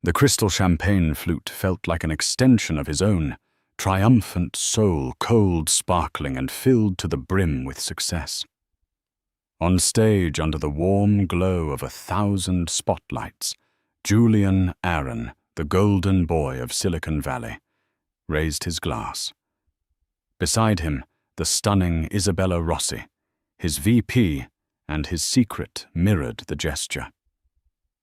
The crystal champagne flute felt like an extension of his own, triumphant soul, cold, sparkling, and filled to the brim with success. On stage, under the warm glow of 1,000 spotlights, Julian Aaron, the golden boy of Silicon Valley, raised his glass. Beside him, the stunning Isabella Rossi, his VP, and his secret mirrored the gesture.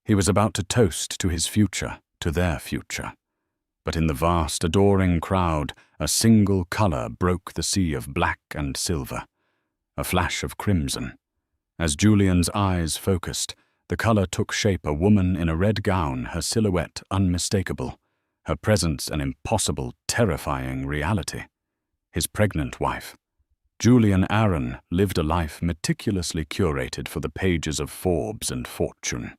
He was about to toast to his future, to their future. But in the vast, adoring crowd, a single color broke the sea of black and silver, a flash of crimson. As Julian's eyes focused, the color took shape: a woman in a red gown, her silhouette unmistakable, her presence an impossible, terrifying reality. His pregnant wife. Julian Aaron lived a life meticulously curated for the pages of Forbes and Fortune.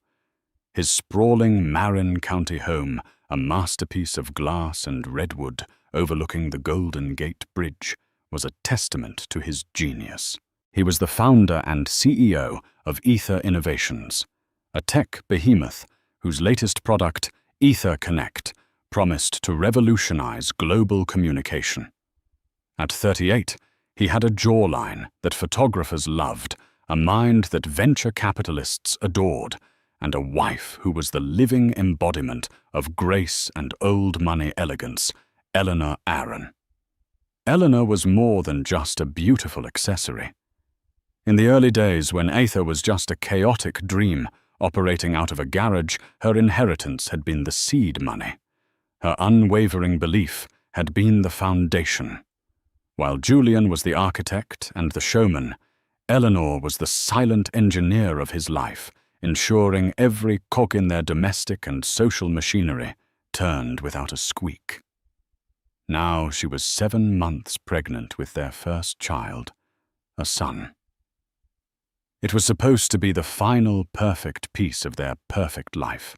His sprawling Marin County home, a masterpiece of glass and redwood overlooking the Golden Gate Bridge, was a testament to his genius. He was the founder and CEO of Ether Innovations, a tech behemoth whose latest product, Ether Connect, promised to revolutionize global communication. At 38, he had a jawline that photographers loved, a mind that venture capitalists adored, and a wife who was the living embodiment of grace and old money elegance, Elellanena Aaron. Elellanena was more than just a beautiful accessory. In the early days, when Ether was just a chaotic dream operating out of a garage, her inheritance had been the seed money. Her unwavering belief had been the foundation. While Julian was the architect and the showman, Elellanena was the silent engineer of his life, ensuring every cog in their domestic and social machinery turned without a squeak. Now she was 7 months pregnant with their first child, a son. It was supposed to be the final perfect piece of their perfect life.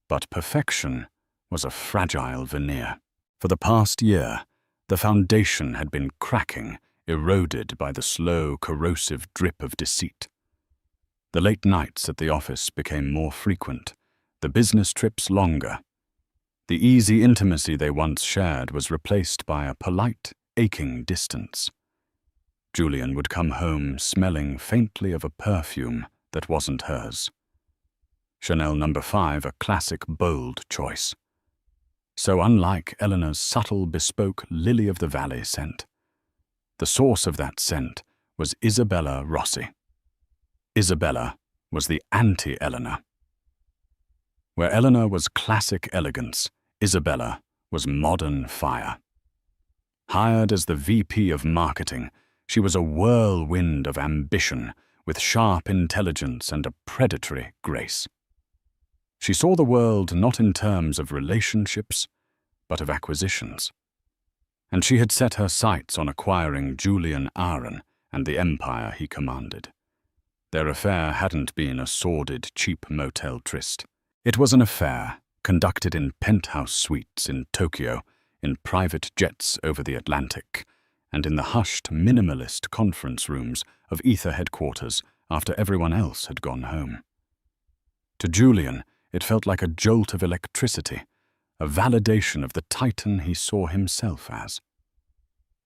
But perfection was a fragile veneer. For the past year, the foundation had been cracking, eroded by the slow, corrosive drip of deceit. The late nights at the office became more frequent, the business trips longer. The easy intimacy they once shared was replaced by a polite, aching distance. Julian would come home smelling faintly of a perfume that wasn't hers. Chanel No. 5, a classic, bold choice. So unlike Eleanor's subtle, bespoke lily-of-the-valley scent. The source of that scent was Isabella Rossi. Isabella was the anti-Elellanena. Where Elellanena was classic elegance, Isabella was modern fire. Hired as the VP of marketing, she was a whirlwind of ambition with sharp intelligence and a predatory grace. She saw the world not in terms of relationships, but of acquisitions. And she had set her sights on acquiring Julian Aaron and the empire he commanded. Their affair hadn't been a sordid, cheap motel tryst. It was an affair conducted in penthouse suites in Tokyo, in private jets over the Atlantic, and in the hushed, minimalist conference rooms of Ether headquarters after everyone else had gone home. To Julian, it felt like a jolt of electricity, a validation of the titan he saw himself as.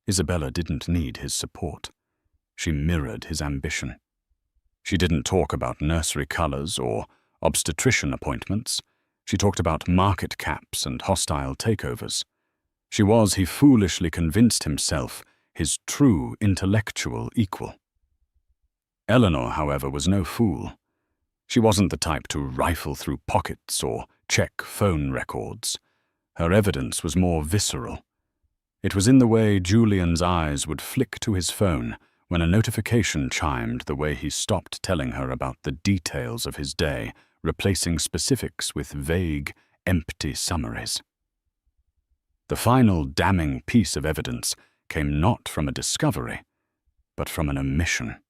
Isabella didn't need his support. She mirrored his ambition. She didn't talk about nursery colors or obstetrician appointments. She talked about market caps and hostile takeovers. She was, he foolishly convinced himself, his true intellectual equal. Elellanena, however, was no fool. She wasn't the type to rifle through pockets or check phone records. Her evidence was more visceral. It was in the way Julian's eyes would flick to his phone when a notification chimed, the way he stopped telling her about the details of his day, replacing specifics with vague, empty summaries. The final damning piece of evidence came not from a discovery, but from an omission.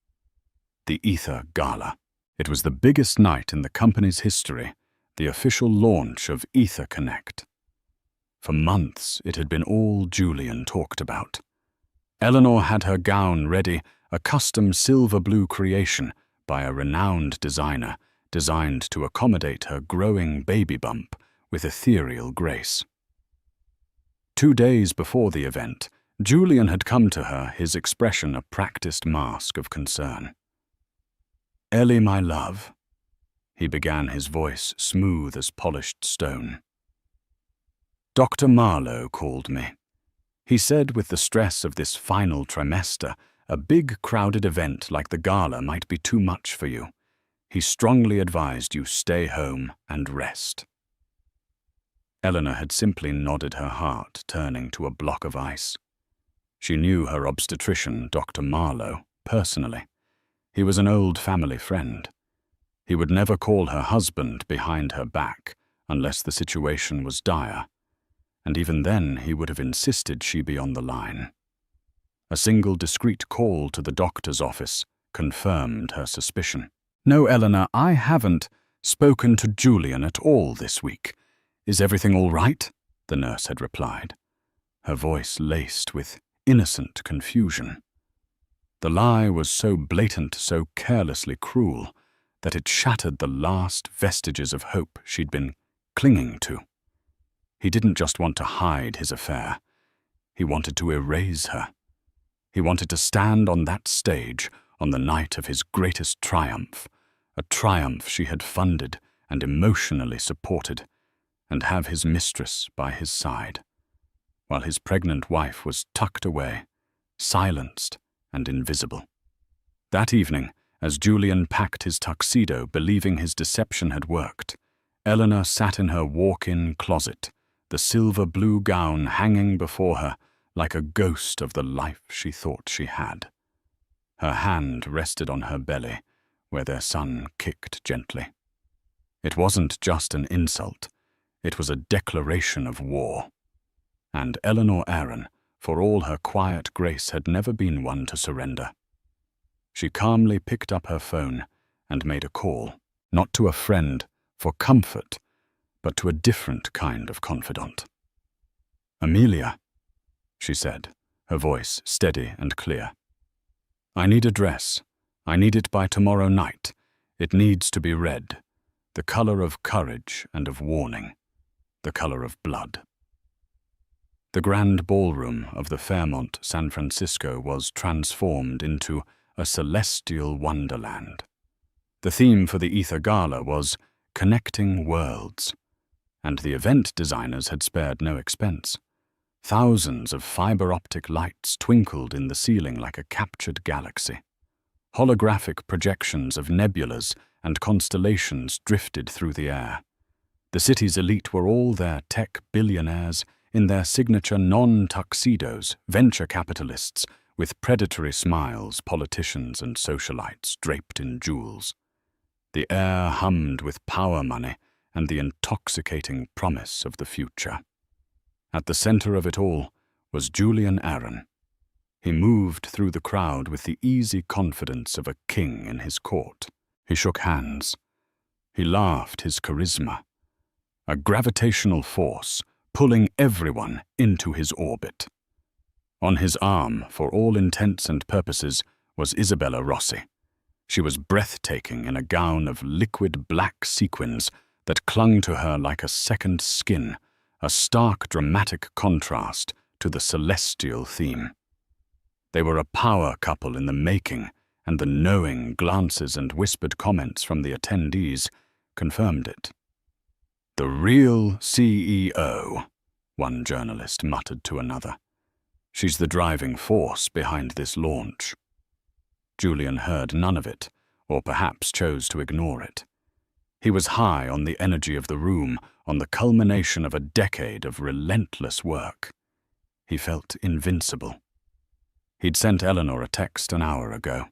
The Ether Gala. It was the biggest night in the company's history, the official launch of Ether Connect. For months, it had been all Julian talked about. Elellanena had her gown ready, a custom silver-blue creation by a renowned designer, designed to accommodate her growing baby bump with ethereal grace. 2 days before the event, Julian had come to her, his expression a practiced mask of concern. "Ellie, my love," he began, his voice smooth as polished stone. "Dr. Marlowe called me. He said with the stress of this final trimester, a big crowded event like the gala might be too much for you. He strongly advised you stay home and rest." Eleanor had simply nodded, her heart turning to a block of ice. She knew her obstetrician, Dr. Marlowe, personally. He was an old family friend. He would never call her husband behind her back unless the situation was dire, and even then he would have insisted she be on the line. A single discreet call to the doctor's office confirmed her suspicion. "No, Eleanor, I haven't spoken to Julian at all this week. Is everything all right?" the nurse had replied, her voice laced with innocent confusion. The lie was so blatant, so carelessly cruel, that it shattered the last vestiges of hope she'd been clinging to. He didn't just want to hide his affair. He wanted to erase her. He wanted to stand on that stage on the night of his greatest triumph, a triumph she had funded and emotionally supported, and have his mistress by his side, while his pregnant wife was tucked away, silenced and invisible. That evening, as Julian packed his tuxedo, believing his deception had worked, Eleanor sat in her walk-in closet, the silver-blue gown hanging before her like a ghost of the life she thought she had. Her hand rested on her belly, where their son kicked gently. It wasn't just an insult, it was a declaration of war. And Eleanor Aaron, for all her quiet grace, had never been one to surrender. She calmly picked up her phone and made a call, not to a friend for comfort, but to a different kind of confidant. "Amelia," she said, her voice steady and clear. "I need a dress. I need it by tomorrow night. It needs to be red, the color of courage and of warning, the color of blood." The grand ballroom of the Fairmont San Francisco was transformed into a celestial wonderland. The theme for the Ether Gala was Connecting Worlds, and the event designers had spared no expense. Thousands of fiber-optic lights twinkled in the ceiling like a captured galaxy. Holographic projections of nebulas and constellations drifted through the air. The city's elite were all their tech billionaires in their signature non-tuxedos, venture capitalists with predatory smiles, politicians and socialites draped in jewels. The air hummed with power money and the intoxicating promise of the future. At the center of it all was Julian Aaron. He moved through the crowd with the easy confidence of a king in his court. He shook hands. He laughed, his charisma, a gravitational force pulling everyone into his orbit. On his arm, for all intents and purposes, was Isabella Rossi. She was breathtaking in a gown of liquid black sequins that clung to her like a second skin, a stark dramatic contrast to the celestial theme. They were a power couple in the making, and the knowing glances and whispered comments from the attendees confirmed it. "The real CEO," one journalist muttered to another. "She's the driving force behind this launch." Julian heard none of it, or perhaps chose to ignore it. He was high on the energy of the room, on the culmination of a decade of relentless work. He felt invincible. He'd sent Eleanor a text an hour ago.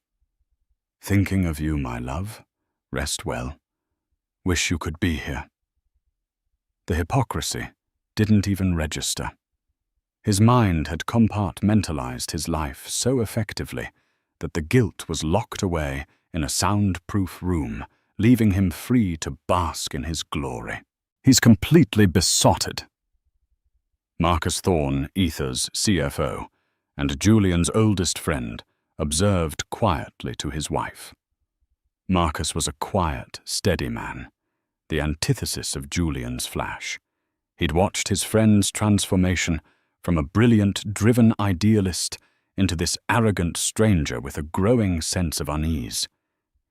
"Thinking of you, my love. Rest well. Wish you could be here." The hypocrisy didn't even register. His mind had compartmentalized his life so effectively that the guilt was locked away in a soundproof room, leaving him free to bask in his glory. He's completely besotted. Marcus Thorne, Ether's CFO, and Julian's oldest friend, observed quietly to his wife. Marcus was a quiet, steady man, the antithesis of Julian's flash. He'd watched his friend's transformation from a brilliant, driven idealist into this arrogant stranger with a growing sense of unease.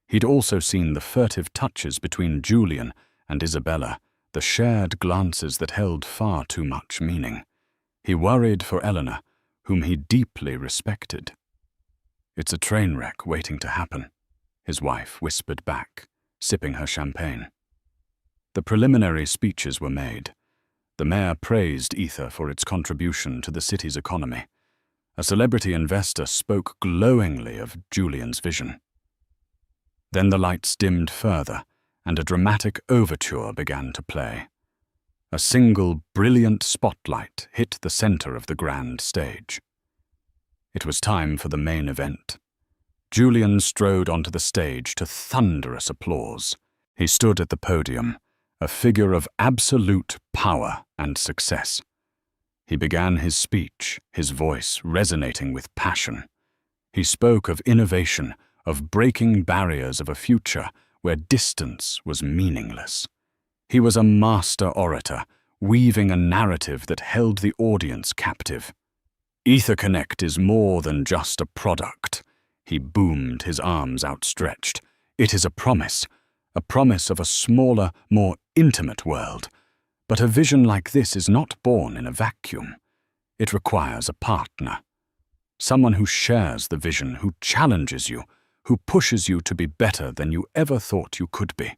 He'd also seen the furtive touches between Julian and Isabella, the shared glances that held far too much meaning. He worried for Eleanor, whom he deeply respected. "It's a train wreck waiting to happen," his wife whispered back, sipping her champagne. The preliminary speeches were made. The mayor praised Ether for its contribution to the city's economy. A celebrity investor spoke glowingly of Julian's vision. Then the lights dimmed further, and a dramatic overture began to play. A single brilliant spotlight hit the center of the grand stage. It was time for the main event. Julian strode onto the stage to thunderous applause. He stood at the podium, a figure of absolute power and success. He began his speech, his voice resonating with passion. He spoke of innovation, of breaking barriers of a future where distance was meaningless. He was a master orator, weaving a narrative that held the audience captive. "EtherConnect is more than just a product," he boomed, his arms outstretched. "It is a promise of a smaller, more intimate world. But a vision like this is not born in a vacuum. It requires a partner. Someone who shares the vision, who challenges you, who pushes you to be better than you ever thought you could be.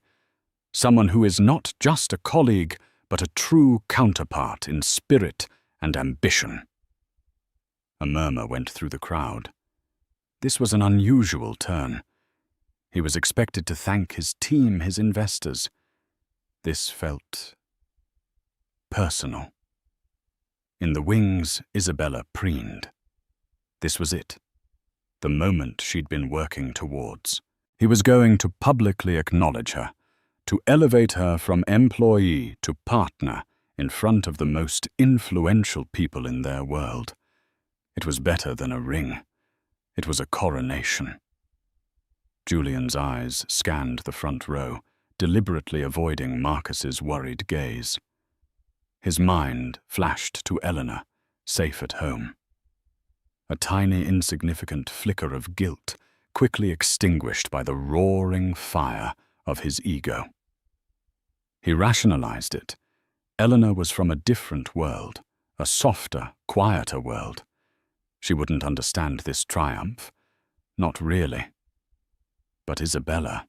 Someone who is not just a colleague, but a true counterpart in spirit and ambition." A murmur went through the crowd. This was an unusual turn. He was expected to thank his team, his investors. This felt personal. In the wings, Isabella preened. This was it. The moment she'd been working towards. He was going to publicly acknowledge her, to elevate her from employee to partner in front of the most influential people in their world. It was better than a ring. It was a coronation. Julian's eyes scanned the front row, deliberately avoiding Marcus's worried gaze. His mind flashed to Eleanor, safe at home. A tiny, insignificant flicker of guilt, quickly extinguished by the roaring fire of his ego. He rationalized it. Eleanor was from a different world, a softer, quieter world. She wouldn't understand this triumph. Not really. But Isabella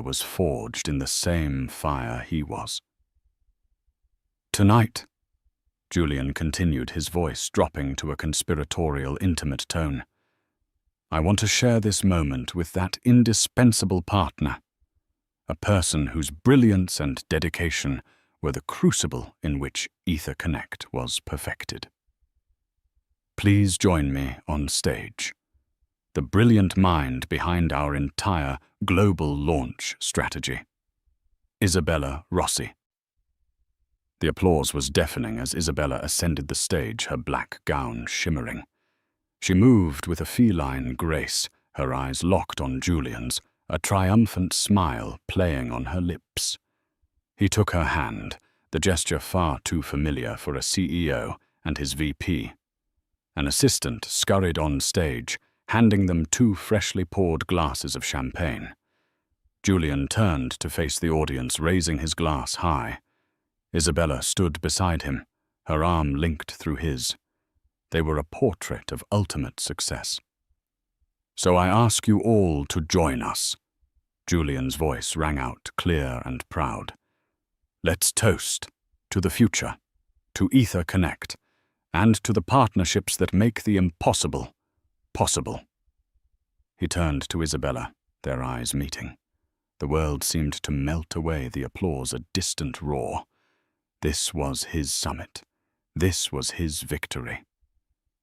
was forged in the same fire he was. "Tonight," Julian continued, his voice dropping to a conspiratorial, intimate tone, "I want to share this moment with that indispensable partner, a person whose brilliance and dedication were the crucible in which EtherConnect was perfected. Please join me on stage. The brilliant mind behind our entire global launch strategy, Isabella Rossi." The applause was deafening as Isabella ascended the stage, her black gown shimmering. She moved with a feline grace, her eyes locked on Julian's, a triumphant smile playing on her lips. He took her hand, the gesture far too familiar for a CEO and his VP. An assistant scurried on stage, handing them 2 freshly poured glasses of champagne. Julian turned to face the audience, raising his glass high. Isabella stood beside him, her arm linked through his. They were a portrait of ultimate success. "So I ask you all to join us." Julian's voice rang out clear and proud. "Let's toast to the future, to EtherConnect, and to the partnerships that make the impossible possible." He turned to Isabella, their eyes meeting. The world seemed to melt away, the applause a distant roar. This was his summit. This was his victory.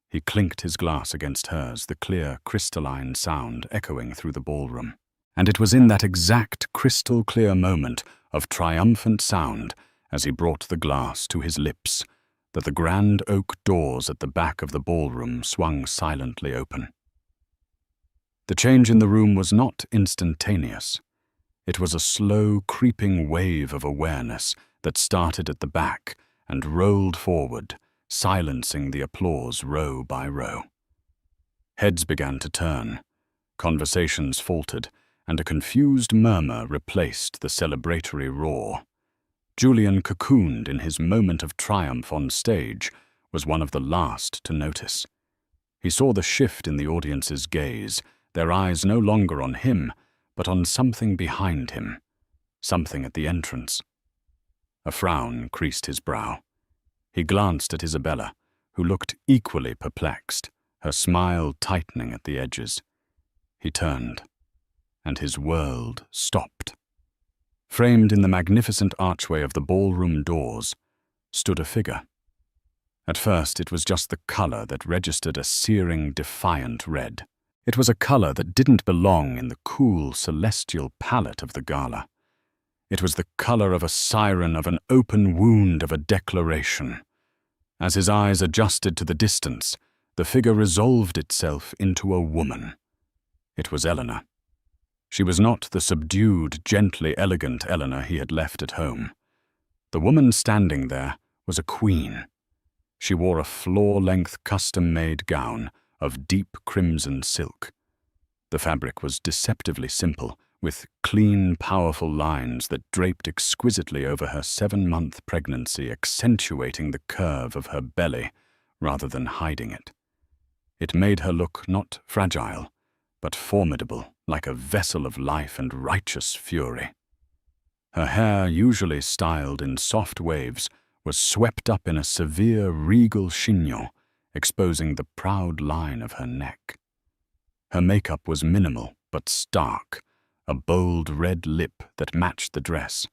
He clinked his glass against hers, the clear, crystalline sound echoing through the ballroom. And it was in that exact crystal-clear moment of triumphant sound, as he brought the glass to his lips, that the grand oak doors at the back of the ballroom swung silently open. The change in the room was not instantaneous. It was a slow, creeping wave of awareness that started at the back and rolled forward, silencing the applause row by row. Heads began to turn, conversations faltered, and a confused murmur replaced the celebratory roar. Julian, cocooned in his moment of triumph on stage, was one of the last to notice. He saw the shift in the audience's gaze, their eyes no longer on him, but on something behind him, something at the entrance. A frown creased his brow. He glanced at Isabella, who looked equally perplexed, her smile tightening at the edges. He turned, and his world stopped. Framed in the magnificent archway of the ballroom doors stood a figure. At first, it was just the color that registered a searing, defiant red. It was a color that didn't belong in the cool, celestial palette of the gala. It was the color of a siren, of an open wound, of a declaration. As his eyes adjusted to the distance, the figure resolved itself into a woman. It was Eleanor. She was not the subdued, gently elegant Eleanor he had left at home. The woman standing there was a queen. She wore a floor-length custom-made gown of deep crimson silk. The fabric was deceptively simple, with clean, powerful lines that draped exquisitely over her 7-month pregnancy, accentuating the curve of her belly rather than hiding it. It made her look not fragile, but formidable, like a vessel of life and righteous fury. Her hair, usually styled in soft waves, was swept up in a severe, regal chignon, exposing the proud line of her neck. Her makeup was minimal but stark, a bold red lip that matched the dress.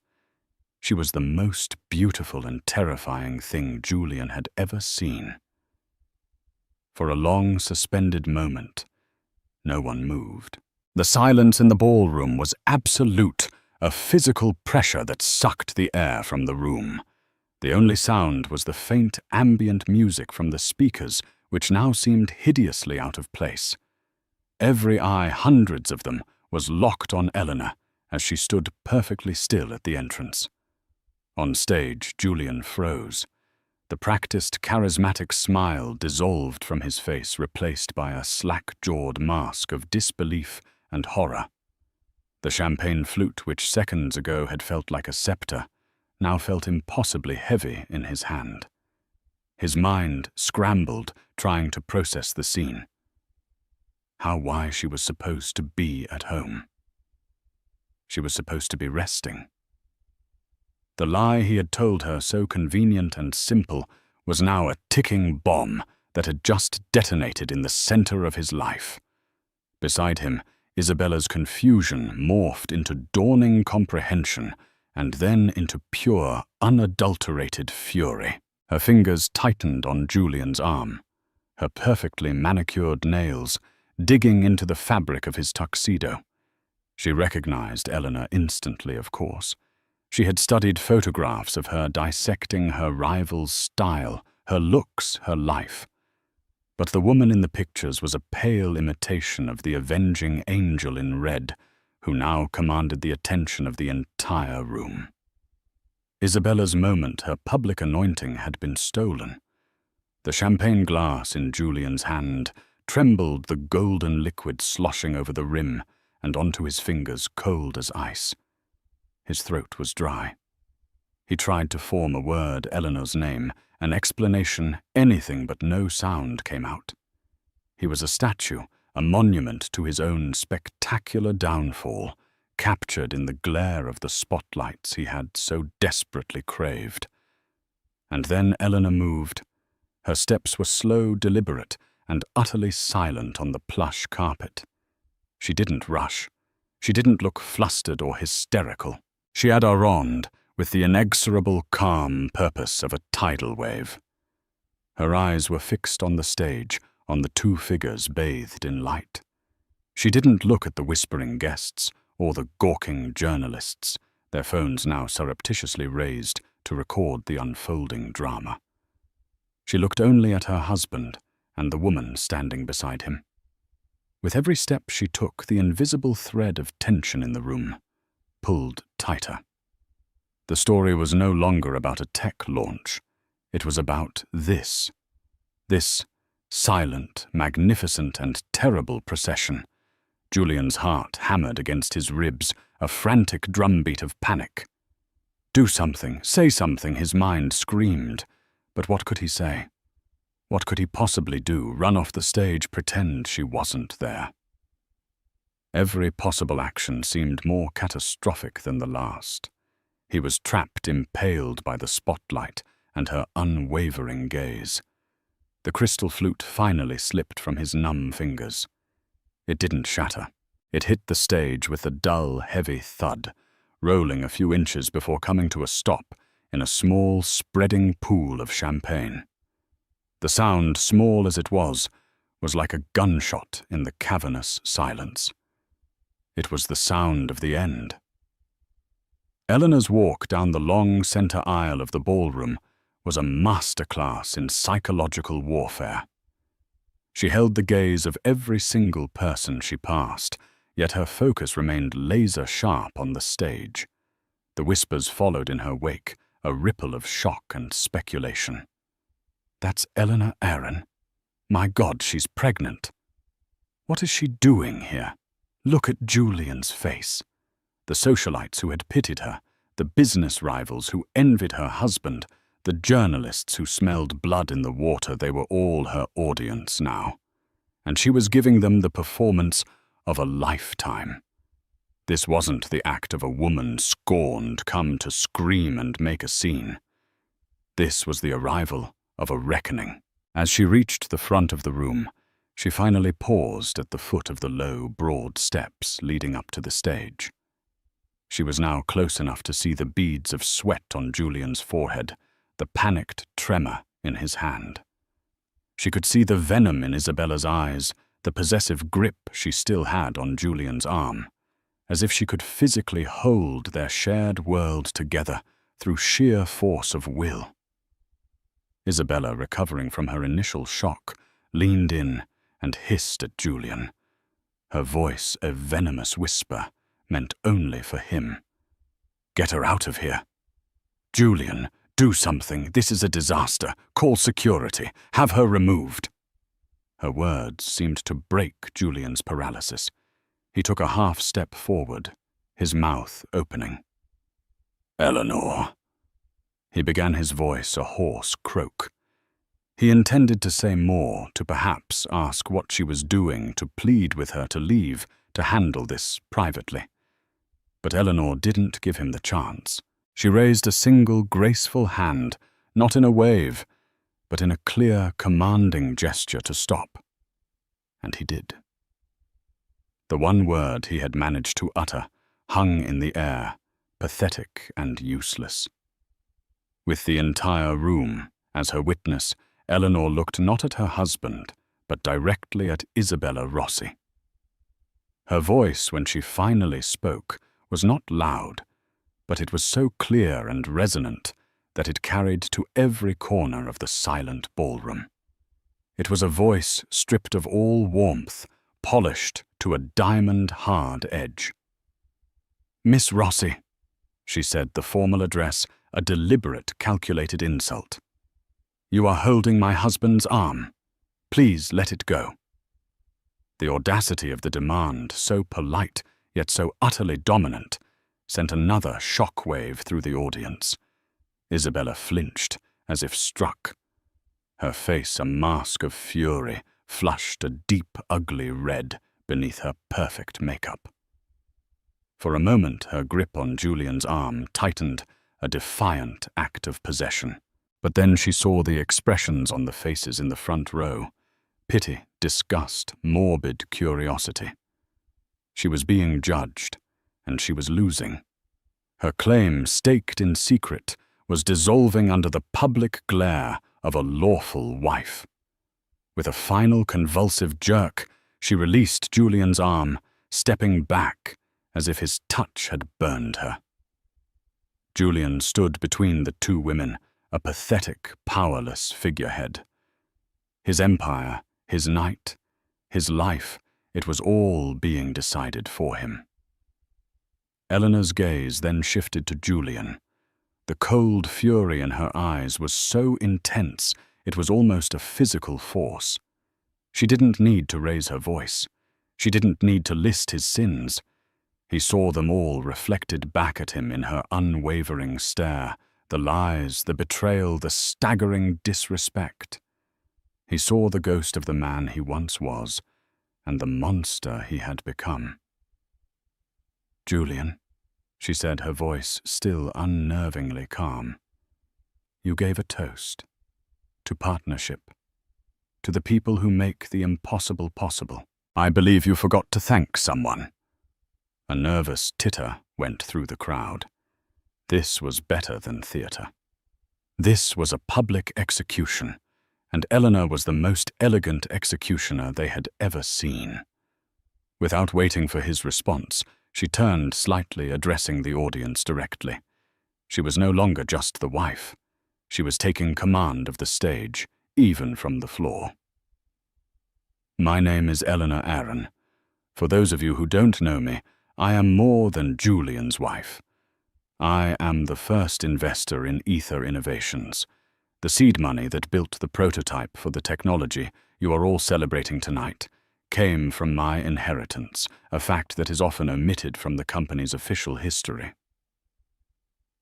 She was the most beautiful and terrifying thing Julian had ever seen. For a long, suspended moment, no one moved. The silence in the ballroom was absolute, a physical pressure that sucked the air from the room. The only sound was the faint ambient music from the speakers, which now seemed hideously out of place. Every eye, hundreds of them, was locked on Eleanor as she stood perfectly still at the entrance. On stage, Julian froze. The practiced, charismatic smile dissolved from his face, replaced by a slack-jawed mask of disbelief and horror. The champagne flute, which seconds ago had felt like a scepter, now felt impossibly heavy in his hand. His mind scrambled, trying to process the scene. Why she was supposed to be at home. She was supposed to be resting. The lie he had told her, so convenient and simple, was now a ticking bomb that had just detonated in the center of his life. Beside him, Isabella's confusion morphed into dawning comprehension and then into pure, unadulterated fury. Her fingers tightened on Julian's arm, her perfectly manicured nails digging into the fabric of his tuxedo. She recognized Eleanor instantly, of course. She had studied photographs of her, dissecting her rival's style, her looks, her life. But the woman in the pictures was a pale imitation of the avenging angel in red, who now commanded the attention of the entire room. Isabella's moment, her public anointing, had been stolen. The champagne glass in Julian's hand trembled, the golden liquid sloshing over the rim and onto his fingers, cold as ice. His throat was dry. He tried to form a word, Eleanor's name, an explanation, anything, but no sound came out. He was a statue, a monument to his own spectacular downfall, captured in the glare of the spotlights he had so desperately craved. And then Eleanor moved. Her steps were slow, deliberate, and utterly silent on the plush carpet. She didn't rush. She didn't look flustered or hysterical. She had a ronde with the inexorable, calm purpose of a tidal wave. Her eyes were fixed on the stage, on the two figures bathed in light. She didn't look at the whispering guests or the gawking journalists, their phones now surreptitiously raised to record the unfolding drama. She looked only at her husband and the woman standing beside him. With every step she took, the invisible thread of tension in the room pulled tighter. The story was no longer about a tech launch. It was about this silent, magnificent, and terrible procession. Julian's heart hammered against his ribs, a frantic drumbeat of panic. Do something, say something, his mind screamed. But what could he say? What could he possibly do? Run off the stage, pretend she wasn't there? Every possible action seemed more catastrophic than the last. He was trapped, impaled by the spotlight and her unwavering gaze. The crystal flute finally slipped from his numb fingers. It didn't shatter. It hit the stage with a dull, heavy thud, rolling a few inches before coming to a stop in a small, spreading pool of champagne. The sound, small as it was like a gunshot in the cavernous silence. It was the sound of the end. Eleanor's walk down the long center aisle of the ballroom was a masterclass in psychological warfare. She held the gaze of every single person she passed, yet her focus remained laser-sharp on the stage. The whispers followed in her wake, a ripple of shock and speculation. That's Eleanor Aaron. My God, she's pregnant. What is she doing here? Look at Julian's face. The socialites who had pitied her, the business rivals who envied her husband, the journalists who smelled blood in the water, they were all her audience now. And she was giving them the performance of a lifetime. This wasn't the act of a woman scorned come to scream and make a scene. This was the arrival of a reckoning. As she reached the front of the room, she finally paused at the foot of the low, broad steps leading up to the stage. She was now close enough to see the beads of sweat on Julian's forehead, the panicked tremor in his hand. She could see the venom in Isabella's eyes, the possessive grip she still had on Julian's arm, as if she could physically hold their shared world together through sheer force of will. Isabella, recovering from her initial shock, leaned in and hissed at Julian, her voice a venomous whisper meant only for him. Get her out of here. Julian, do something. This is a disaster. Call security. Have her removed. Her words seemed to break Julian's paralysis. He took a half step forward, his mouth opening. Eleanor. He began, his voice a hoarse croak. He intended to say more, to perhaps ask what she was doing, to plead with her to leave, to handle this privately. But Eleanor didn't give him the chance. She raised a single graceful hand, not in a wave, but in a clear, commanding gesture to stop. And he did. The one word he had managed to utter hung in the air, pathetic and useless. With the entire room as her witness, Eleanor looked not at her husband, but directly at Isabella Rossi. Her voice, when she finally spoke, was not loud, but it was so clear and resonant that it carried to every corner of the silent ballroom. It was a voice stripped of all warmth, polished to a diamond-hard edge. Miss Rossi, she said, the formal address a deliberate, calculated insult. You are holding my husband's arm. Please let it go. The audacity of the demand, so polite, yet so utterly dominant, sent another shock wave through the audience. Isabella flinched, as if struck. Her face, a mask of fury, flushed a deep, ugly red beneath her perfect makeup. For a moment, her grip on Julian's arm tightened, a defiant act of possession. But then she saw the expressions on the faces in the front row. Pity, disgust, morbid curiosity. She was being judged, and she was losing. Her claim, staked in secret, was dissolving under the public glare of a lawful wife. With a final convulsive jerk, she released Julian's arm, stepping back as if his touch had burned her. Julian stood between the two women, a pathetic, powerless figurehead. His empire, his night, his life, it was all being decided for him. Eleanor's gaze then shifted to Julian, The cold fury in her eyes was so intense it was almost a physical force. She didn't need to raise her voice. She didn't need to list his sins. He saw them all reflected back at him in her unwavering stare, the lies, the betrayal, the staggering disrespect. He saw the ghost of the man he once was, and the monster he had become. "Julian," she said, her voice still unnervingly calm, "you gave a toast to partnership, to the people who make the impossible possible. I believe you forgot to thank someone." A nervous titter went through the crowd. This was better than theatre. This was a public execution, and Eleanor was the most elegant executioner they had ever seen. Without waiting for his response, she turned slightly, addressing the audience directly. She was no longer just the wife. She was taking command of the stage, even from the floor. "My name is Eleanor Aaron. For those of you who don't know me, I am more than Julian's wife. I am the first investor in Ether Innovations, the seed money that built the prototype for the technology you are all celebrating tonight came from my inheritance, a fact that is often omitted from the company's official history."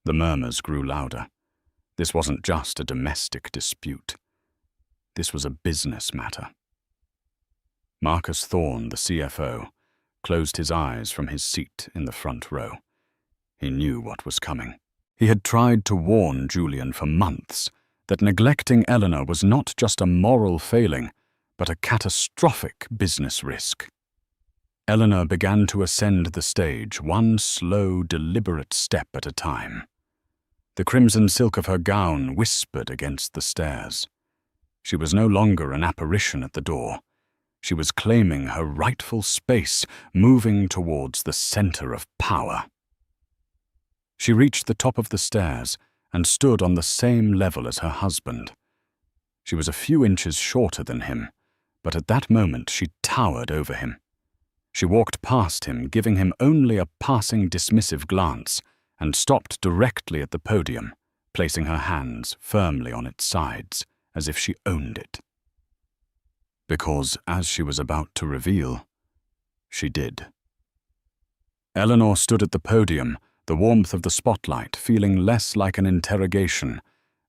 The murmurs grew louder. This wasn't just a domestic dispute. This was a business matter. Marcus Thorne, the CFO, closed his eyes from his seat in the front row. He knew what was coming. He had tried to warn Julian for months that neglecting Eleanor was not just a moral failing, but a catastrophic business risk. Eleanor began to ascend the stage, one slow, deliberate step at a time. The crimson silk of her gown whispered against the stairs. She was no longer an apparition at the door. She was claiming her rightful space, moving towards the center of power. She reached the top of the stairs and stood on the same level as her husband. She was a few inches shorter than him, but at that moment she towered over him. She walked past him, giving him only a passing dismissive glance, and stopped directly at the podium, placing her hands firmly on its sides, as if she owned it. Because, as she was about to reveal, she did. Eleanor stood at the podium, the warmth of the spotlight feeling less like an interrogation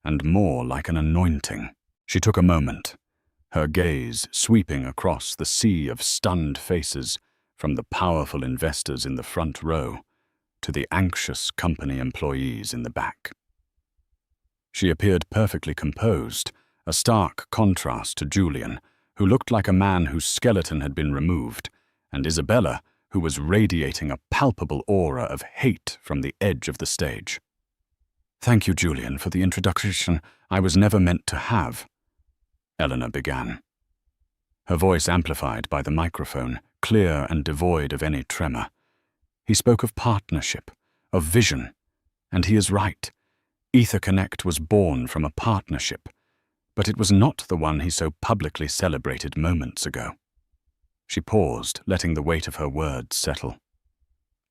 and more like an anointing. She took a moment, her gaze sweeping across the sea of stunned faces, from the powerful investors in the front row to the anxious company employees in the back. She appeared perfectly composed, a stark contrast to Julian, who looked like a man whose skeleton had been removed, and Isabella, who was radiating a palpable aura of hate from the edge of the stage. "Thank you, Julian, for the introduction I was never meant to have," Eleanor began. Her voice amplified by the microphone, clear and devoid of any tremor. He spoke of partnership, of vision, and he is right. EtherConnect was born from a partnership, but it was not the one he so publicly celebrated moments ago. She paused, letting the weight of her words settle.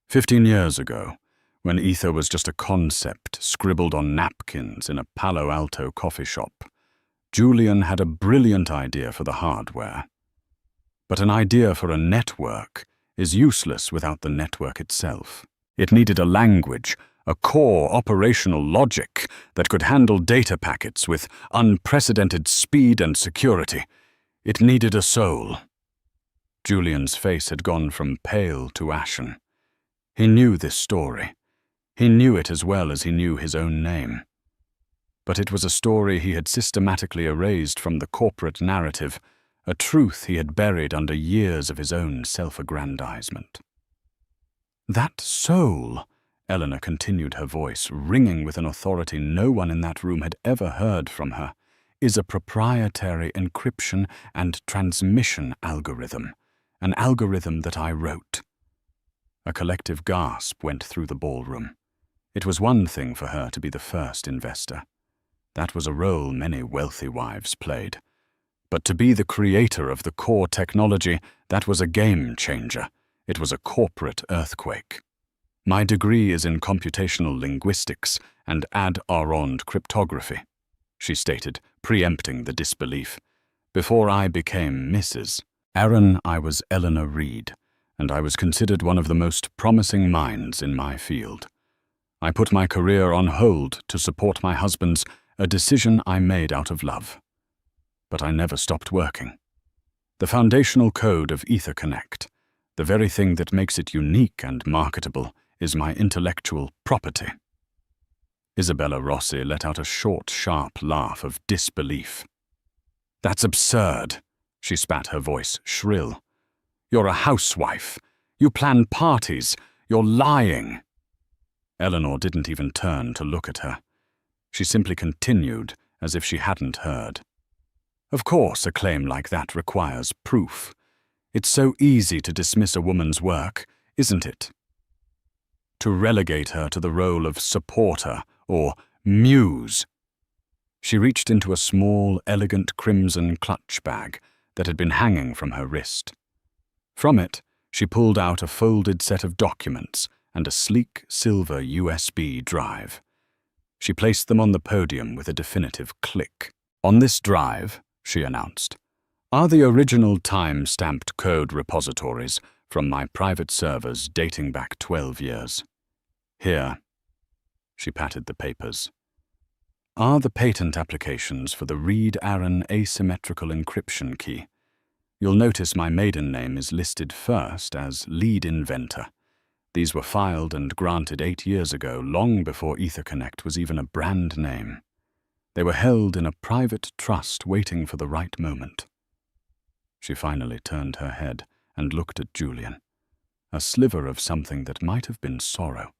15 years ago, when Ether was just a concept scribbled on napkins in a Palo Alto coffee shop, Julian had a brilliant idea for the hardware. But an idea for a network is useless without the network itself. It needed a language, a core operational logic that could handle data packets with unprecedented speed and security. It needed a soul. Julian's face had gone from pale to ashen. He knew this story. He knew it as well as he knew his own name. But it was a story he had systematically erased from the corporate narrative, a truth he had buried under years of his own self-aggrandizement. "That soul," Eleanor continued, her voice ringing with an authority no one in that room had ever heard from her, "is a proprietary encryption and transmission algorithm, an algorithm that I wrote." A collective gasp went through the ballroom. It was one thing for her to be the first investor. That was a role many wealthy wives played. But to be the creator of the core technology, that was a game changer. It was a corporate earthquake. "My degree is in computational linguistics, and ad aurand cryptography, she stated, preempting the disbelief. Before I became Mrs. Aaron, I was Eleanor Reed, and I was considered one of the most promising minds in my field. I put my career on hold to support my husband's, a decision I made out of love. But I never stopped working. The foundational code of EtherConnect, the very thing that makes it unique and marketable, is my intellectual property. Isabella Rossi let out a short, sharp laugh of disbelief. That's absurd, she spat, her voice shrill. You're a housewife. You plan parties. You're lying. Eleanor didn't even turn to look at her. She simply continued as if she hadn't heard. Of course, a claim like that requires proof. It's so easy to dismiss a woman's work, isn't it? To relegate her to the role of supporter or muse. She reached into a small, elegant crimson clutch bag that had been hanging from her wrist. From it, she pulled out a folded set of documents and a sleek silver USB drive. She placed them on the podium with a definitive click. On this drive, she announced, are the original time-stamped code repositories from my private servers dating back 12 years. Here, she patted the papers, are the patent applications for the Reed-Aaron asymmetrical encryption key. You'll notice my maiden name is listed first as lead inventor. These were filed and granted 8 years ago, long before EtherConnect was even a brand name. They were held in a private trust waiting for the right moment. She finally turned her head and looked at Julian, a sliver of something that might have been sorrow,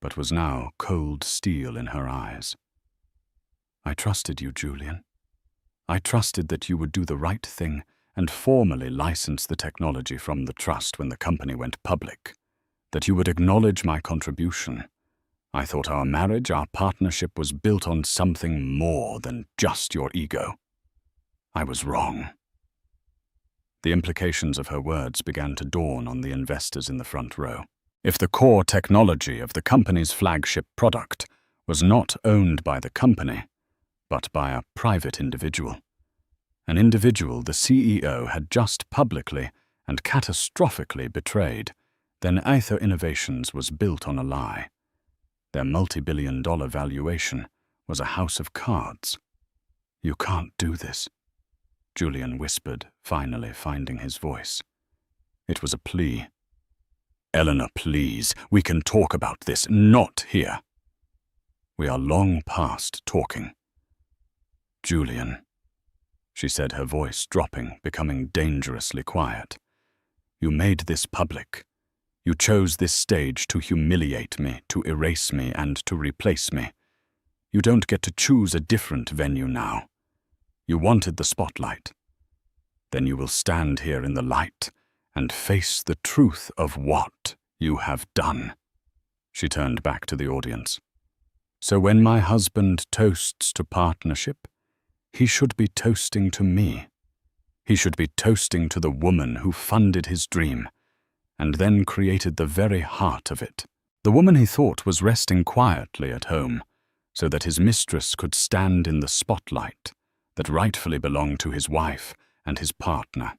but was now cold steel in her eyes. I trusted you, Julian. I trusted that you would do the right thing and formally license the technology from the trust when the company went public, that you would acknowledge my contribution. I thought our marriage, our partnership was built on something more than just your ego. I was wrong. The implications of her words began to dawn on the investors in the front row. If the core technology of the company's flagship product was not owned by the company, but by a private individual, an individual the CEO had just publicly and catastrophically betrayed, then Aether Innovations was built on a lie. Their multi-billion-dollar valuation was a house of cards. You can't do this, Julian whispered, finally finding his voice. It was a plea. Eleanor, please, we can talk about this, not here. We are long past talking. Julian, she said, her voice dropping, becoming dangerously quiet. You made this public. You chose this stage to humiliate me, to erase me, and to replace me. You don't get to choose a different venue now. You wanted the spotlight. Then you will stand here in the light and face the truth of what you have done. She turned back to the audience. So when my husband toasts to partnership, he should be toasting to me. He should be toasting to the woman who funded his dream, and then created the very heart of it. The woman he thought was resting quietly at home, so that his mistress could stand in the spotlight that rightfully belonged to his wife and his partner.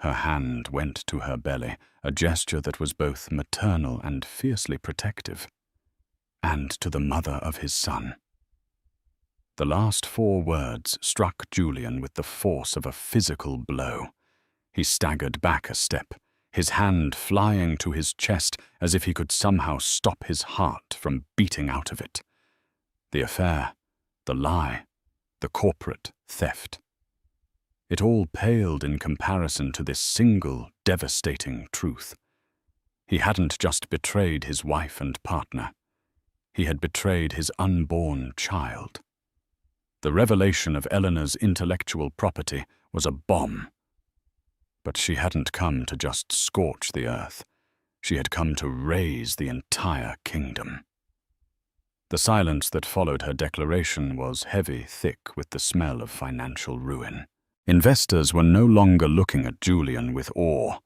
Her hand went to her belly, a gesture that was both maternal and fiercely protective, and to the mother of his son. The last 4 words struck Julian with the force of a physical blow. He staggered back a step, his hand flying to his chest as if he could somehow stop his heart from beating out of it. The affair, the lie, the corporate theft. It all paled in comparison to this single, devastating truth. He hadn't just betrayed his wife and partner. He had betrayed his unborn child. The revelation of Eleanor's intellectual property was a bomb. But she hadn't come to just scorch the earth. She had come to raise the entire kingdom. The silence that followed her declaration was heavy, thick with the smell of financial ruin. Investors were no longer looking at Julian with awe,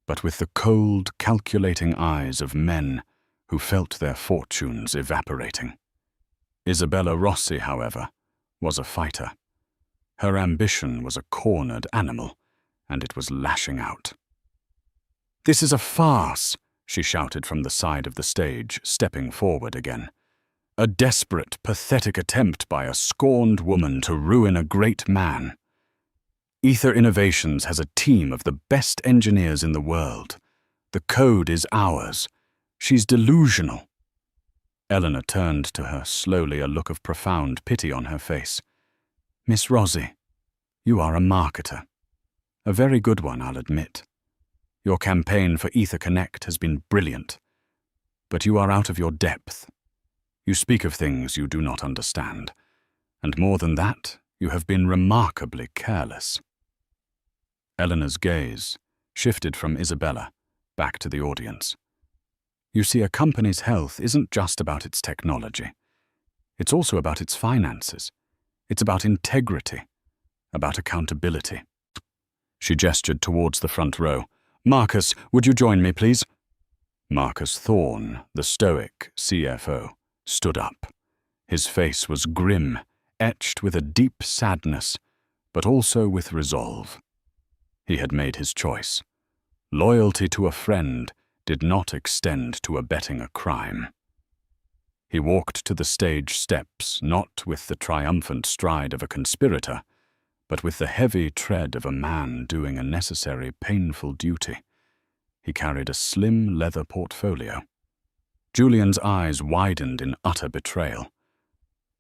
but with the cold, calculating eyes of men who felt their fortunes evaporating. Isabella Rossi, however, was a fighter. Her ambition was a cornered animal, and it was lashing out. "This is a farce," she shouted from the side of the stage, stepping forward again. "A desperate, pathetic attempt by a scorned woman to ruin a great man. Ether Innovations has a team of the best engineers in the world. The code is ours. She's delusional." Eleanor turned to her, slowly, a look of profound pity on her face. "Miss Rossi, you are a marketer. A very good one, I'll admit. Your campaign for Ether Connect has been brilliant. But you are out of your depth. You speak of things you do not understand. And more than that, you have been remarkably careless." Eleanor's gaze shifted from Isabella back to the audience. "You see, a company's health isn't just about its technology. It's also about its finances. It's about integrity, about accountability." She gestured towards the front row. "Marcus, would you join me, please?" Marcus Thorne, the stoic CFO, stood up. His face was grim, etched with a deep sadness, but also with resolve. He had made his choice. Loyalty to a friend did not extend to abetting a crime. He walked to the stage steps, not with the triumphant stride of a conspirator, but with the heavy tread of a man doing a necessary, painful duty. He carried a slim leather portfolio. Julian's eyes widened in utter betrayal.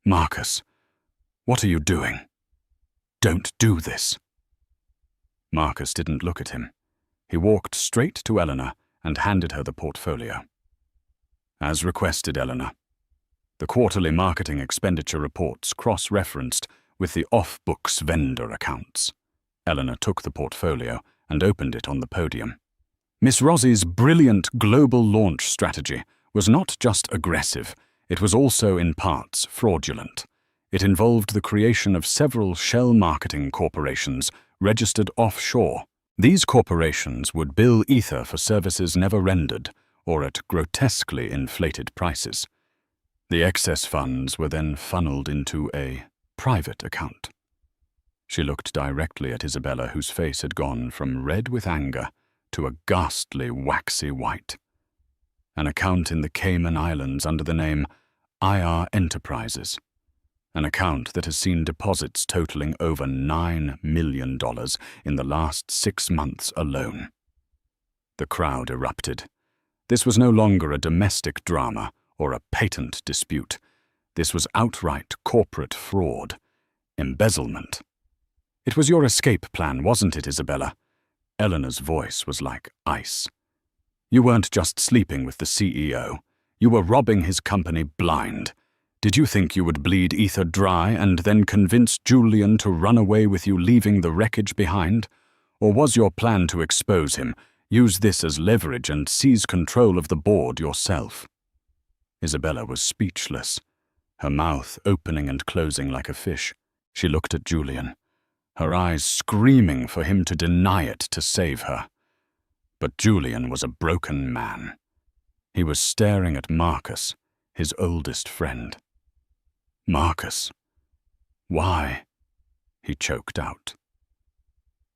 "Marcus, what are you doing? Don't do this." Marcus didn't look at him. He walked straight to Eleanor and handed her the portfolio. "As requested, Eleanor. The quarterly marketing expenditure reports cross-referenced with the off-books vendor accounts." Eleanor took the portfolio and opened it on the podium. "Miss Rossi's brilliant global launch strategy was not just aggressive, it was also in parts fraudulent. It involved the creation of several shell marketing corporations registered offshore. These corporations would bill Ether for services never rendered or at grotesquely inflated prices. The excess funds were then funneled into a private account." She looked directly at Isabella, whose face had gone from red with anger to a ghastly waxy white. "An account in the Cayman Islands under the name IR Enterprises. An account that has seen deposits totaling over $9 million in the last 6 months alone." The crowd erupted. This was no longer a domestic drama or a patent dispute. This was outright corporate fraud, embezzlement. "It was your escape plan, wasn't it, Isabella?" Eleanor's voice was like ice. "You weren't just sleeping with the CEO. You were robbing his company blind. Did you think you would bleed Ether dry and then convince Julian to run away with you, leaving the wreckage behind? Or was your plan to expose him, use this as leverage and seize control of the board yourself?" Isabella was speechless, her mouth opening and closing like a fish. She looked at Julian, her eyes screaming for him to deny it to save her. But Julian was a broken man. He was staring at Marcus, his oldest friend. "Marcus, why?" he choked out.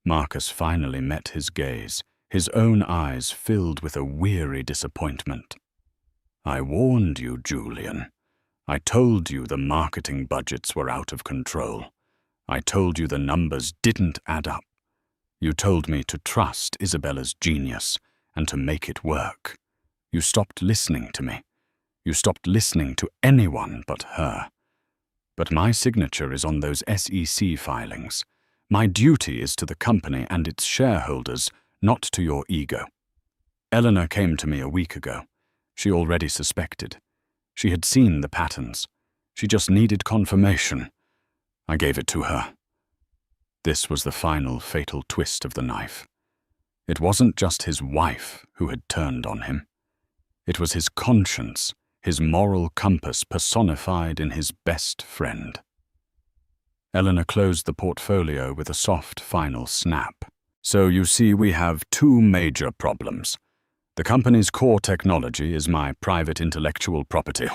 Marcus finally met his gaze, his own eyes filled with a weary disappointment. "I warned you, Julian. I told you the marketing budgets were out of control. I told you the numbers didn't add up. You told me to trust Isabella's genius and to make it work. You stopped listening to me. You stopped listening to anyone but her. But my signature is on those SEC filings. My duty is to the company and its shareholders, not to your ego. Eleanor came to me a week ago. She already suspected. She had seen the patterns. She just needed confirmation. I gave it to her." This was the final fatal twist of the knife. It wasn't just his wife who had turned on him. It was his conscience, his moral compass personified in his best friend. Eleanor closed the portfolio with a soft final snap. "So you see, we have 2 major problems. The company's core technology is my private intellectual property,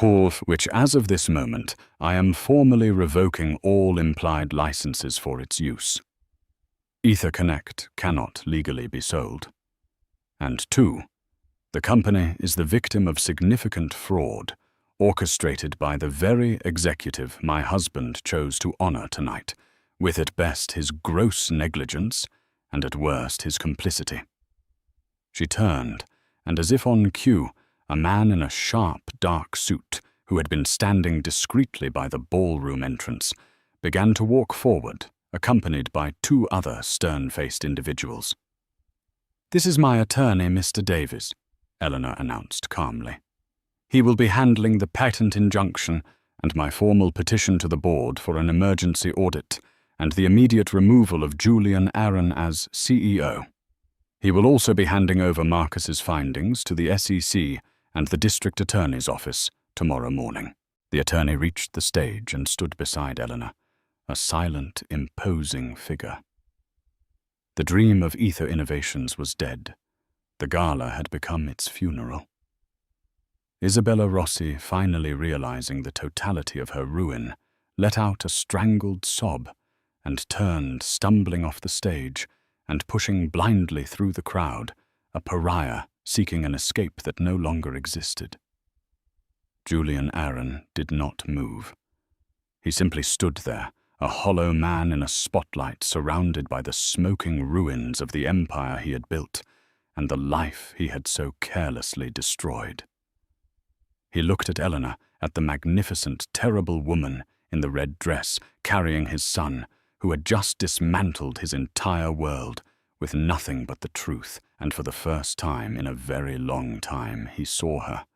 which as of this moment, I am formally revoking all implied licenses for its use. EtherConnect cannot legally be sold. And 2, the company is the victim of significant fraud, orchestrated by the very executive my husband chose to honor tonight, with at best his gross negligence and at worst his complicity. She turned, and as if on cue, a man in a sharp, dark suit, who had been standing discreetly by the ballroom entrance, began to walk forward, accompanied by 2 other stern-faced individuals. "This is my attorney, Mr. Davies," Eleanor announced calmly. "He will be handling the patent injunction and my formal petition to the board for an emergency audit and the immediate removal of Julian Aaron as CEO. He will also be handing over Marcus's findings to the SEC and the district attorney's office tomorrow morning." The attorney reached the stage and stood beside Eleanor, a silent, imposing figure. The dream of Ether Innovations was dead. The gala had become its funeral. Isabella Rossi, finally realizing the totality of her ruin, let out a strangled sob and turned, stumbling off the stage and pushing blindly through the crowd, a pariah seeking an escape that no longer existed. Julian Aaron did not move. He simply stood there, a hollow man in a spotlight surrounded by the smoking ruins of the empire he had built and the life he had so carelessly destroyed. He looked at Eleanor, at the magnificent, terrible woman in the red dress carrying his son, who had just dismantled his entire world with nothing but the truth, and for the first time in a very long time he saw her.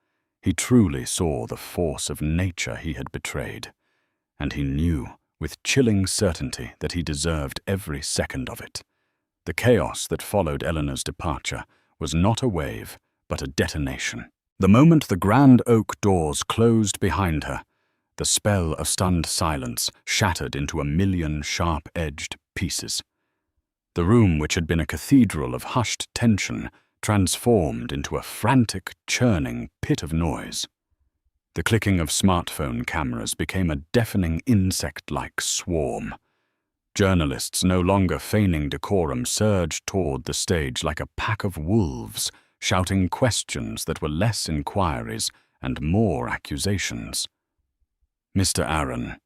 He truly saw the force of nature he had betrayed, and he knew with chilling certainty that he deserved every second of it. The chaos that followed Eleanor's departure was not a wave, but a detonation. The moment the grand oak doors closed behind her, the spell of stunned silence shattered into a million sharp-edged pieces. The room, which had been a cathedral of hushed tension, transformed into a frantic, churning pit of noise. The clicking of smartphone cameras became a deafening insect-like swarm. Journalists, no longer feigning decorum, surged toward the stage like a pack of wolves, shouting questions that were less inquiries and more accusations. "Mr. Aaron,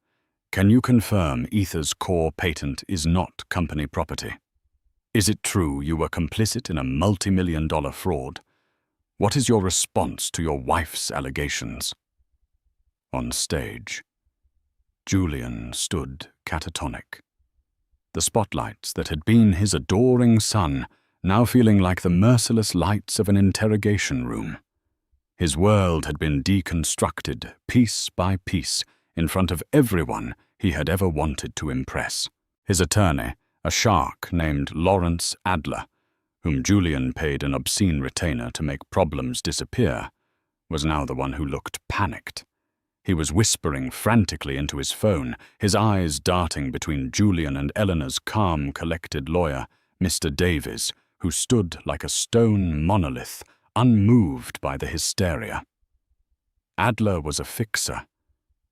can you confirm Ether's core patent is not company property? Is it true you were complicit in a multi-million-dollar fraud? What is your response to your wife's allegations?" On stage, Julian stood catatonic. The spotlights that had been his adoring son now feeling like the merciless lights of an interrogation room. His world had been deconstructed piece by piece in front of everyone he had ever wanted to impress. His attorney, a shark named Lawrence Adler, whom Julian paid an obscene retainer to make problems disappear, was now the one who looked panicked. He was whispering frantically into his phone, his eyes darting between Julian and Eleanor's calm, collected lawyer, Mr. Davies, who stood like a stone monolith, unmoved by the hysteria. Adler was a fixer,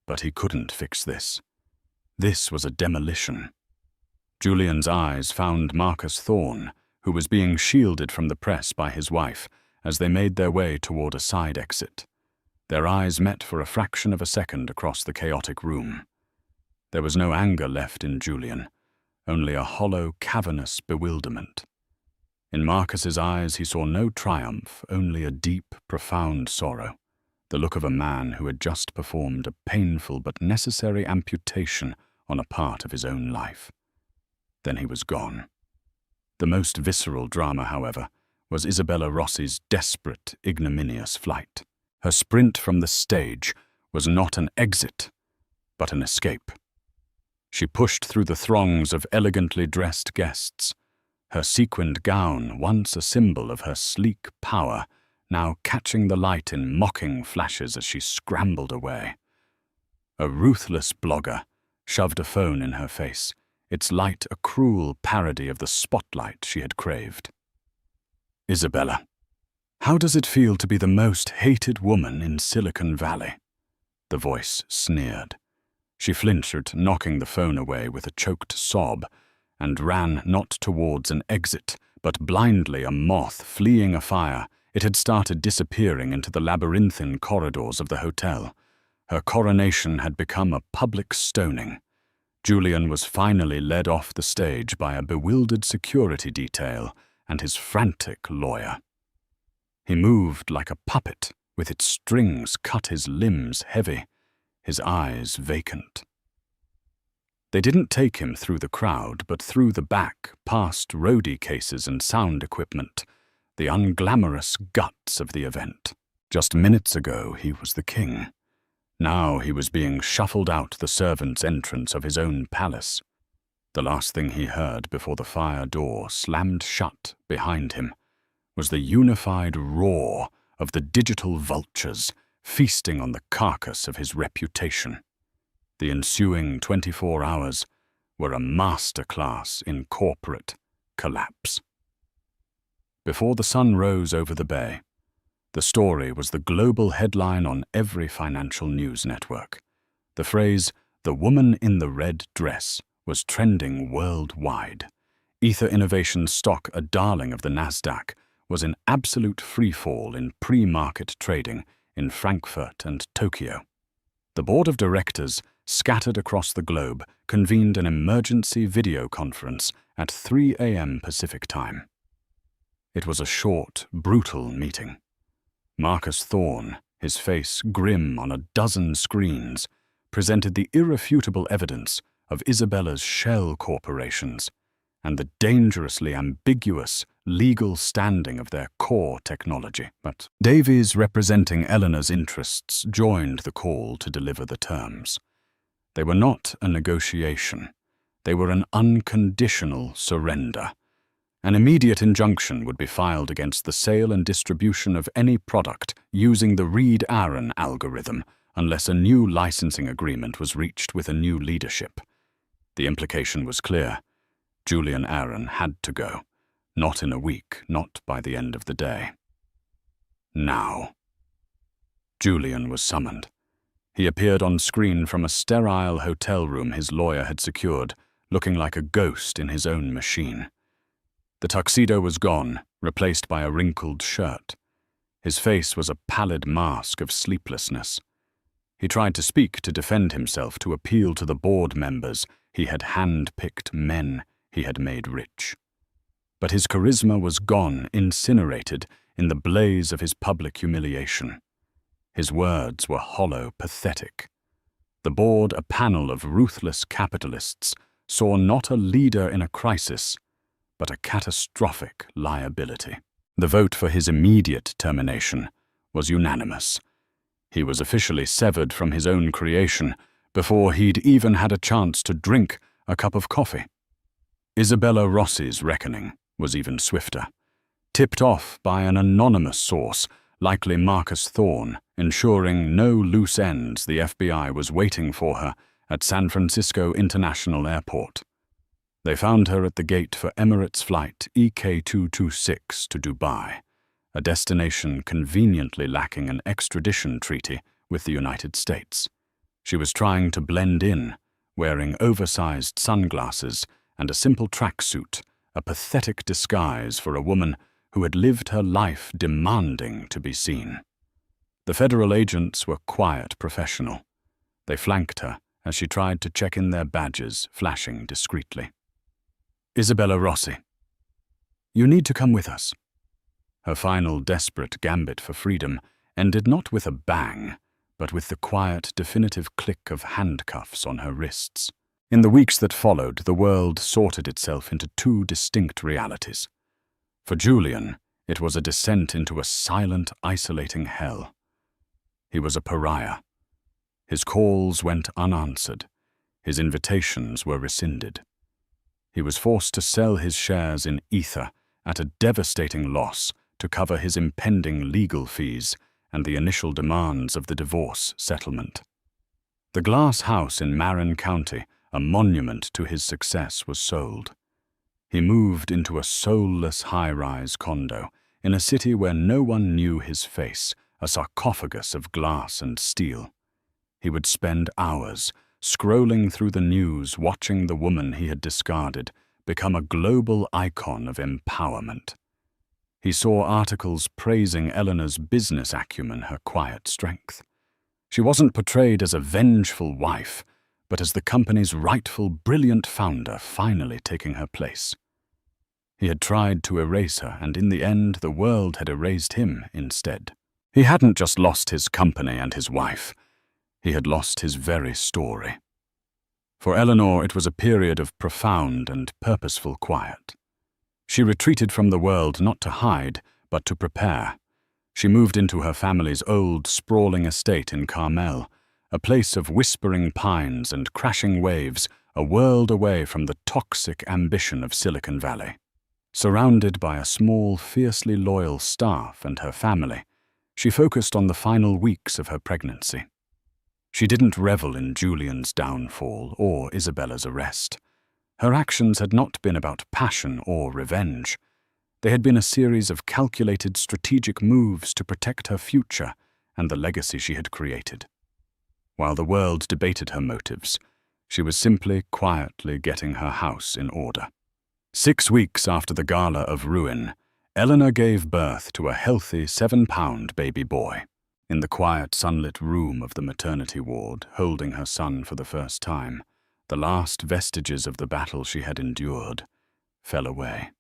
but he couldn't fix this. This was a demolition. Julian's eyes found Marcus Thorne, who was being shielded from the press by his wife as they made their way toward a side exit. Their eyes met for a fraction of a second across the chaotic room. There was no anger left in Julian, only a hollow, cavernous bewilderment. In Marcus's eyes he saw no triumph, only a deep, profound sorrow, the look of a man who had just performed a painful but necessary amputation on a part of his own life. Then he was gone. The most visceral drama, however, was Isabella Rossi's desperate, ignominious flight. Her sprint from the stage was not an exit, but an escape. She pushed through the throngs of elegantly dressed guests, her sequined gown, once a symbol of her sleek power, now catching the light in mocking flashes as she scrambled away. A ruthless blogger shoved a phone in her face, its light a cruel parody of the spotlight she had craved. "Isabella, How does it feel to be the most hated woman in Silicon Valley? The voice sneered. She flinched, knocking the phone away with a choked sob, and ran not towards an exit, but blindly a moth fleeing a fire. It had started disappearing into the labyrinthine corridors of the hotel. Her coronation had become a public stoning. Julian was finally led off the stage by a bewildered security detail and his frantic lawyer. He moved like a puppet, with its strings cut his limbs heavy, his eyes vacant. They didn't take him through the crowd, but through the back, past roadie cases and sound equipment, the unglamorous guts of the event. Just minutes ago, he was the king. Now he was being shuffled out the servants' entrance of his own palace. The last thing he heard before the fire door slammed shut behind him was the unified roar of the digital vultures feasting on the carcass of his reputation. The ensuing 24 hours were a masterclass in corporate collapse. Before the sun rose over the bay, the story was the global headline on every financial news network. The phrase, "the woman in the red dress," was trending worldwide. Ether Innovations stock, a darling of the Nasdaq, was in absolute freefall in pre-market trading in Frankfurt and Tokyo. The board of directors, scattered across the globe, convened an emergency video conference at 3 a.m. Pacific time. It was a short, brutal meeting. Marcus Thorne, his face grim on a dozen screens, presented the irrefutable evidence of Isabella's shell corporations and the dangerously ambiguous legal standing of their core technology. But Davies, representing Eleanor's interests, joined the call to deliver the terms. They were not a negotiation. They were an unconditional surrender. An immediate injunction would be filed against the sale and distribution of any product using the Reed-Aaron algorithm unless a new licensing agreement was reached with a new leadership. The implication was clear. Julian Aaron had to go. Not in a week, not by the end of the day. Now. Julian was summoned. He appeared on screen from a sterile hotel room his lawyer had secured, looking like a ghost in his own machine. The tuxedo was gone, replaced by a wrinkled shirt. His face was a pallid mask of sleeplessness. He tried to speak, to defend himself, to appeal to the board members. He had hand-picked men he had made rich. But his charisma was gone, incinerated in the blaze of his public humiliation. His words were hollow, pathetic. The board, a panel of ruthless capitalists, saw not a leader in a crisis, but a catastrophic liability. The vote for his immediate termination was unanimous. He was officially severed from his own creation before he'd even had a chance to drink a cup of coffee. Isabella Rossi's reckoning was even swifter. Tipped off by an anonymous source, likely Marcus Thorne, ensuring no loose ends, the FBI was waiting for her at San Francisco International Airport. They found her at the gate for Emirates flight EK226 to Dubai, a destination conveniently lacking an extradition treaty with the United States. She was trying to blend in, wearing oversized sunglasses and a simple tracksuit, a pathetic disguise for a woman who had lived her life demanding to be seen. The federal agents were quiet, professional. They flanked her as she tried to check in their badges, flashing discreetly. "Isabella Rossi, you need to come with us." Her final desperate gambit for freedom ended not with a bang, but with the quiet, definitive click of handcuffs on her wrists. In the weeks that followed, the world sorted itself into two distinct realities. For Julian, it was a descent into a silent, isolating hell. He was a pariah. His calls went unanswered. His invitations were rescinded. He was forced to sell his shares in Ether at a devastating loss to cover his impending legal fees and the initial demands of the divorce settlement. The glass house in Marin County, a monument to his success, was sold. He moved into a soulless high-rise condo, in a city where no one knew his face, a sarcophagus of glass and steel. He would spend hours scrolling through the news, watching the woman he had discarded become a global icon of empowerment. He saw articles praising Eleanor's business acumen, her quiet strength. She wasn't portrayed as a vengeful wife, but as the company's rightful, brilliant founder finally taking her place. He had tried to erase her, and in the end, the world had erased him instead. He hadn't just lost his company and his wife. He had lost his very story. For Eleanor, it was a period of profound and purposeful quiet. She retreated from the world not to hide, but to prepare. She moved into her family's old, sprawling estate in Carmel, a place of whispering pines and crashing waves, a world away from the toxic ambition of Silicon Valley. Surrounded by a small, fiercely loyal staff and her family, she focused on the final weeks of her pregnancy. She didn't revel in Julian's downfall or Isabella's arrest. Her actions had not been about passion or revenge. They had been a series of calculated strategic moves to protect her future and the legacy she had created. While the world debated her motives, she was simply quietly getting her house in order. 6 weeks after the gala of ruin, Eleanor gave birth to a healthy 7-pound baby boy. In the quiet, sunlit room of the maternity ward, holding her son for the first time, the last vestiges of the battle she had endured fell away.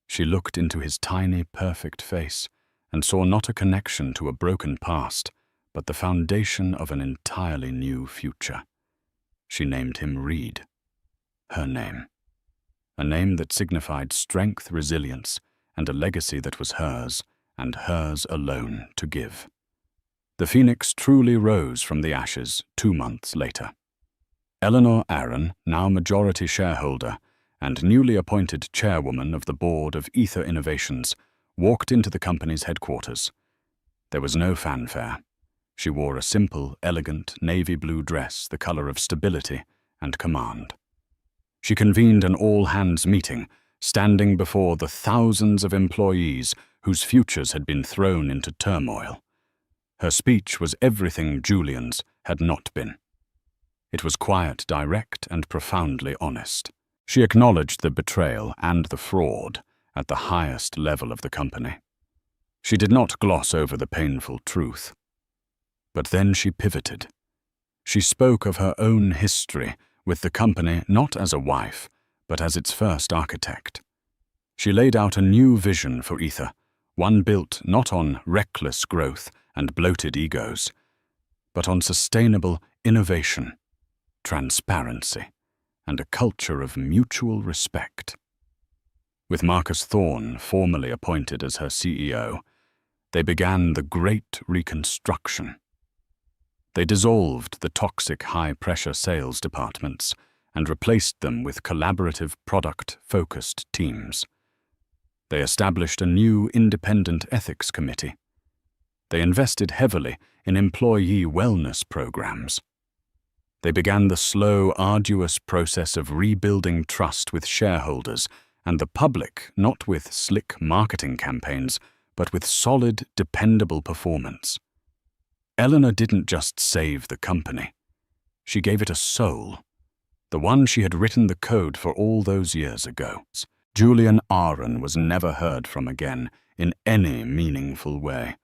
She looked into his tiny, perfect face and saw not a connection to a broken past, but the foundation of an entirely new future. She named him Reed, her name. A name that signified strength, resilience, and a legacy that was hers, and hers alone, to give. The phoenix truly rose from the ashes 2 months later. Eleanor Aaron, now majority shareholder and newly appointed chairwoman of the board of Ether Innovations, walked into the company's headquarters. There was no fanfare. She wore a simple, elegant, navy blue dress, the color of stability and command. She convened an all-hands meeting, standing before the thousands of employees whose futures had been thrown into turmoil. Her speech was everything Julian's had not been. It was quiet, direct, and profoundly honest. She acknowledged the betrayal and the fraud at the highest level of the company. She did not gloss over the painful truth. But then she pivoted. She spoke of her own history with the company not as a wife, but as its first architect. She laid out a new vision for Ether, one built not on reckless growth and bloated egos, but on sustainable innovation, transparency, and a culture of mutual respect. With Marcus Thorne formally appointed as her CEO, they began the Great Reconstruction. They dissolved the toxic high-pressure sales departments and replaced them with collaborative, product-focused teams. They established a new independent ethics committee. They invested heavily in employee wellness programs. They began the slow, arduous process of rebuilding trust with shareholders and the public, not with slick marketing campaigns, but with solid, dependable performance. Eleanor didn't just save the company. She gave it a soul, the one she had written the code for all those years ago. Julian Aaron was never heard from again in any meaningful way.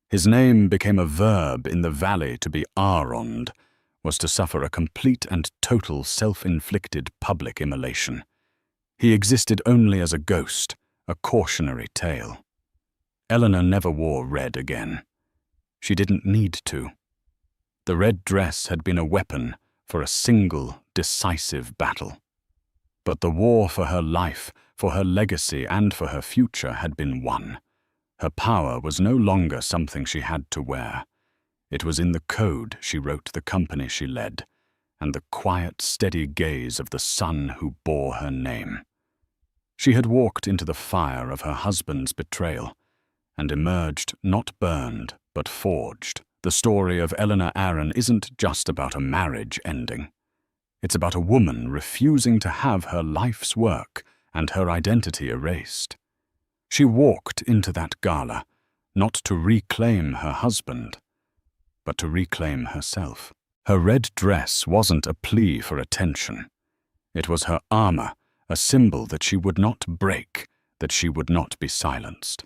His name became a verb in the valley. To be Aaroned was to suffer a complete and total self-inflicted public immolation. He existed only as a ghost, a cautionary tale. Eleanor never wore red again. She didn't need to. The red dress had been a weapon for a single, decisive battle. But the war for her life, for her legacy, and for her future had been won. Her power was no longer something she had to wear. It was in the code she wrote the company she led, and the quiet, steady gaze of the son who bore her name. She had walked into the fire of her husband's betrayal, and emerged not burned, but forged. The story of Eleanor Aaron isn't just about a marriage ending. It's about a woman refusing to have her life's work and her identity erased. She walked into that gala, not to reclaim her husband, but to reclaim herself. Her red dress wasn't a plea for attention. It was her armor, a symbol that she would not break, that she would not be silenced.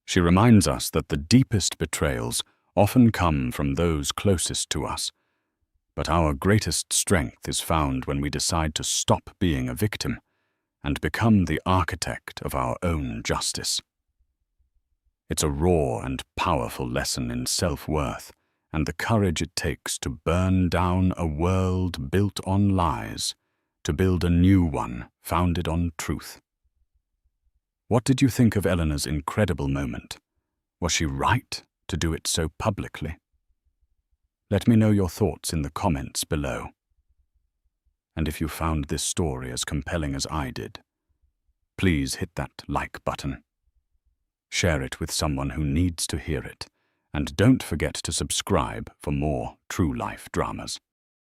She reminds us that the deepest betrayals often come from those closest to us, but our greatest strength is found when we decide to stop being a victim and become the architect of our own justice. It's a raw and powerful lesson in self-worth and the courage it takes to burn down a world built on lies, to build a new one founded on truth. What did you think of Eleanor's incredible moment? Was she right to do it so publicly? Let me know your thoughts in the comments below. And if you found this story as compelling as I did, please hit that like button. Share it with someone who needs to hear it, and don't forget to subscribe for more true life dramas.